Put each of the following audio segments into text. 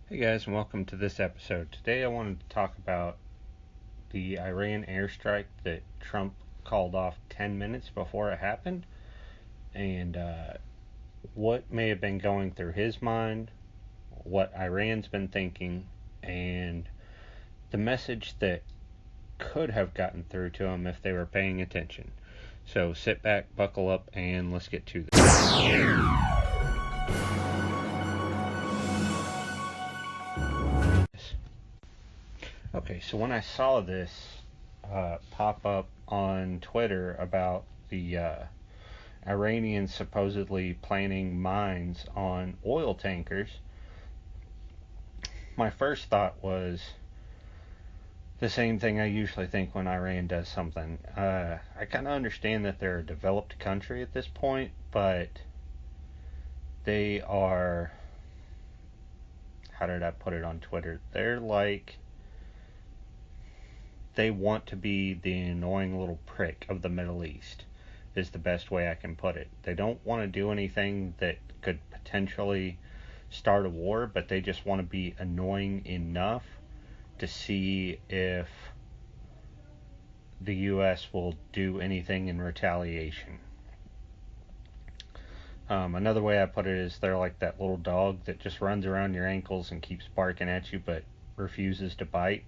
Hey guys, and welcome to this episode. Today I wanted to talk about the Iran airstrike that Trump called off 10 minutes before it happened, and what may have been going through his mind, what Iran's been thinking, and the message that could have gotten through to them if they were paying attention. So sit back, buckle up, and let's get to this. Okay, so when I saw this pop up on Twitter about the Iranians supposedly planting mines on oil tankers, my first thought was the same thing I usually think when Iran does something. I kind of understand that they're a developed country at this point, but they are, how did I put it on Twitter? They're like, they want to be the annoying little prick of the Middle East, is the best way I can put it. They don't want to do anything that could potentially start a war, but they just want to be annoying enough to see if the U.S. will do anything in retaliation. Another way I put it is they're like that little dog that just runs around your ankles and keeps barking at you but refuses to bite.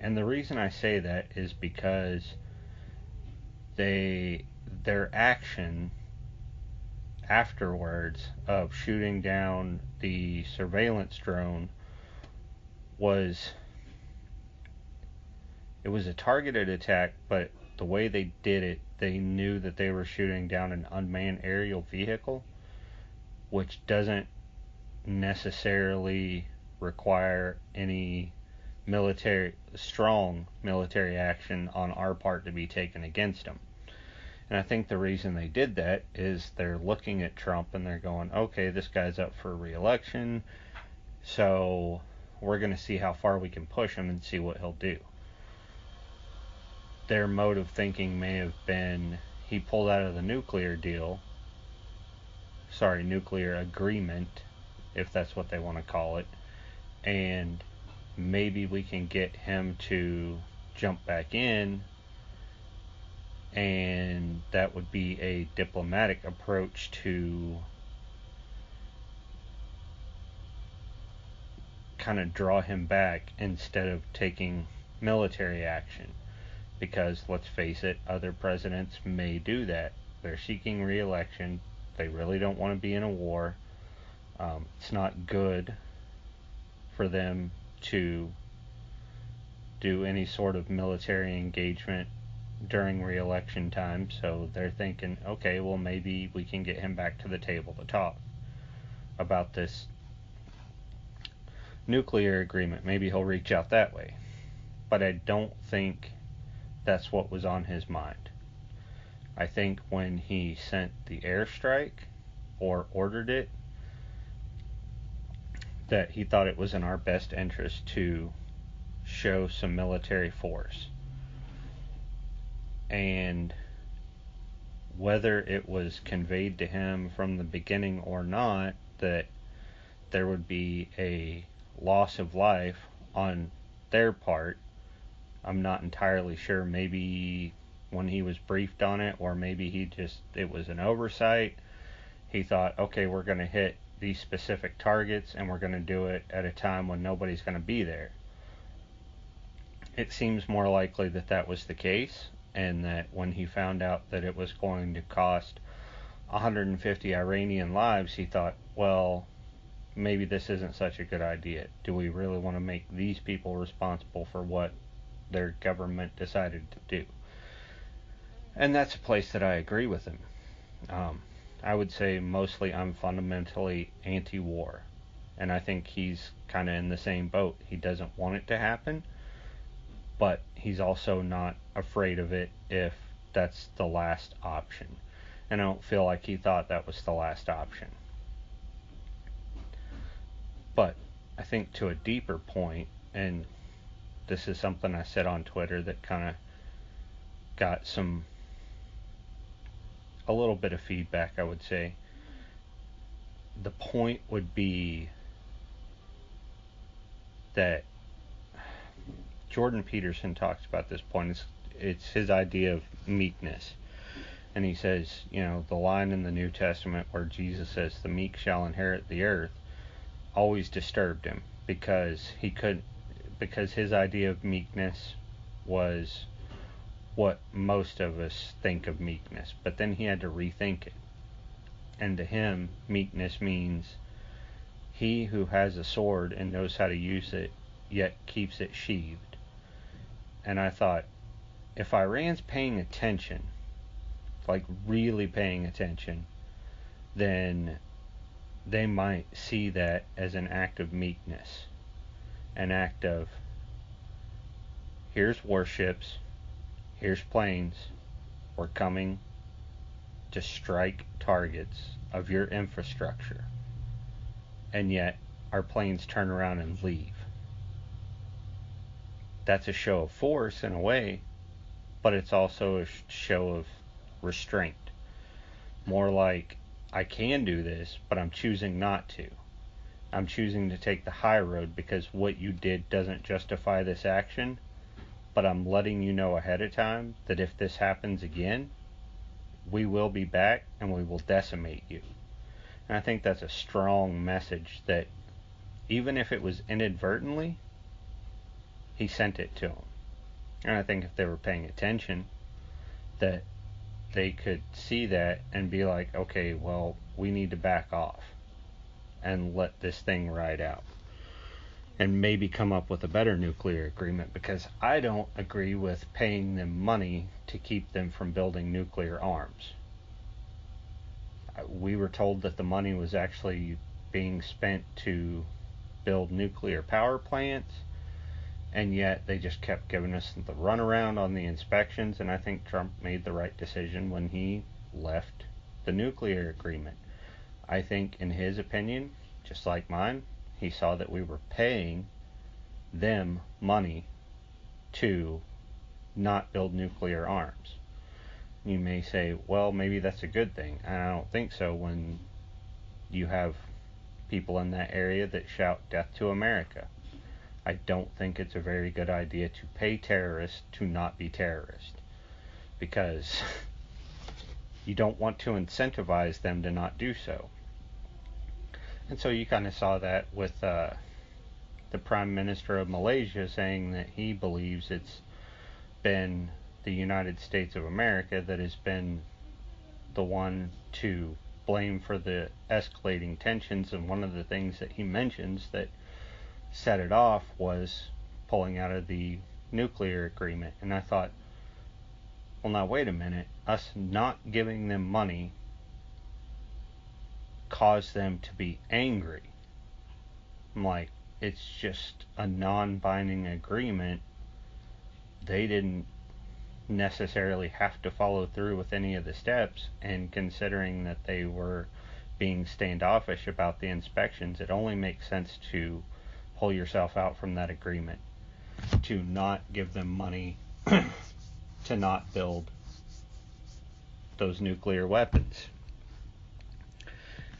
And the reason I say that is because their action afterwards of shooting down the surveillance drone was, it was a targeted attack, but the way they did it, they knew that they were shooting down an unmanned aerial vehicle, which doesn't necessarily require any strong military action on our part to be taken against them. And I think the reason they did that is they're looking at Trump and they're going, okay, this guy's up for re-election, so we're going to see how far we can push him and see what he'll do. Their mode of thinking may have been he pulled out of the nuclear agreement, if that's what they want to call it, and maybe we can get him to jump back in, and that would be a diplomatic approach to kind of draw him back instead of taking military action. Because let's face it, other presidents may do that. They're seeking re-election. They really don't want to be in a war. It's not good for them to do any sort of military engagement during re-election time, so they're thinking, okay, well, maybe we can get him back to the table to talk about this nuclear agreement. Maybe he'll reach out that way. But I don't think that's what was on his mind. I think when he sent the airstrike or ordered it, that he thought it was in our best interest to show some military force. And whether it was conveyed to him from the beginning or not that there would be a loss of life on their part, I'm not entirely sure. Maybe when he was briefed on it, or maybe it was an oversight. He thought, okay, we're going to hit these specific targets and we're going to do it at a time when nobody's going to be there. It seems more likely that that was the case, and that when he found out that it was going to cost 150 Iranian lives, he thought, well, maybe this isn't such a good idea. Do we really want to make these people responsible for what their government decided to do? And that's a place that I agree with him. I would say mostly I'm fundamentally anti-war, and I think he's kind of in the same boat. He doesn't want it to happen, but he's also not afraid of it if that's the last option. And I don't feel like he thought that was the last option. But I think to a deeper point, and this is something I said on Twitter that kind of got a little bit of feedback, I would say. the point would be that Jordan Peterson talks about this point. It's his idea of meekness. And he says, the line in the New Testament where Jesus says, the meek shall inherit the earth, always disturbed him because his idea of meekness was what most of us think of meekness. But then he had to rethink it. And to him, meekness means he who has a sword and knows how to use it, yet keeps it sheathed. And I thought, if Iran's paying attention, like really paying attention, then they might see that as an act of meekness. An act of, here's warships, here's planes, we're coming to strike targets of your infrastructure. And yet, our planes turn around and leave. That's a show of force in a way, but it's also a show of restraint. More like, I can do this, but I'm choosing not to. I'm choosing to take the high road because what you did doesn't justify this action, but I'm letting you know ahead of time that if this happens again, we will be back and we will decimate you. And I think that's a strong message that even if it was inadvertently, he sent it to them. And I think if they were paying attention, that they could see that and be like, okay, well, we need to back off and let this thing ride out. And maybe come up with a better nuclear agreement, because I don't agree with paying them money to keep them from building nuclear arms. We were told that the money was actually being spent to build nuclear power plants, and yet they just kept giving us the runaround on the inspections, and I think Trump made the right decision when he left the nuclear agreement. I think, in his opinion, just like mine, he saw that we were paying them money to not build nuclear arms. You may say, well, maybe that's a good thing. And I don't think so when you have people in that area that shout death to America. I don't think it's a very good idea to pay terrorists to not be terrorists, because you don't want to incentivize them to not do so. And so you kind of saw that with the Prime Minister of Malaysia saying that he believes it's been the United States of America that has been the one to blame for the escalating tensions, and one of the things that he mentions that set it off was pulling out of the nuclear agreement. And I thought, well, now wait a minute, us not giving them money caused them to be angry. I'm like, it's just a non-binding agreement. They didn't necessarily have to follow through with any of the steps, and considering that they were being standoffish about the inspections, it only makes sense to pull yourself out from that agreement, to not give them money to not build those nuclear weapons.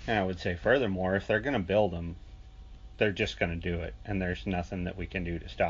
And I would say furthermore, if they're going to build them, they're just going to do it, and there's nothing that we can do to stop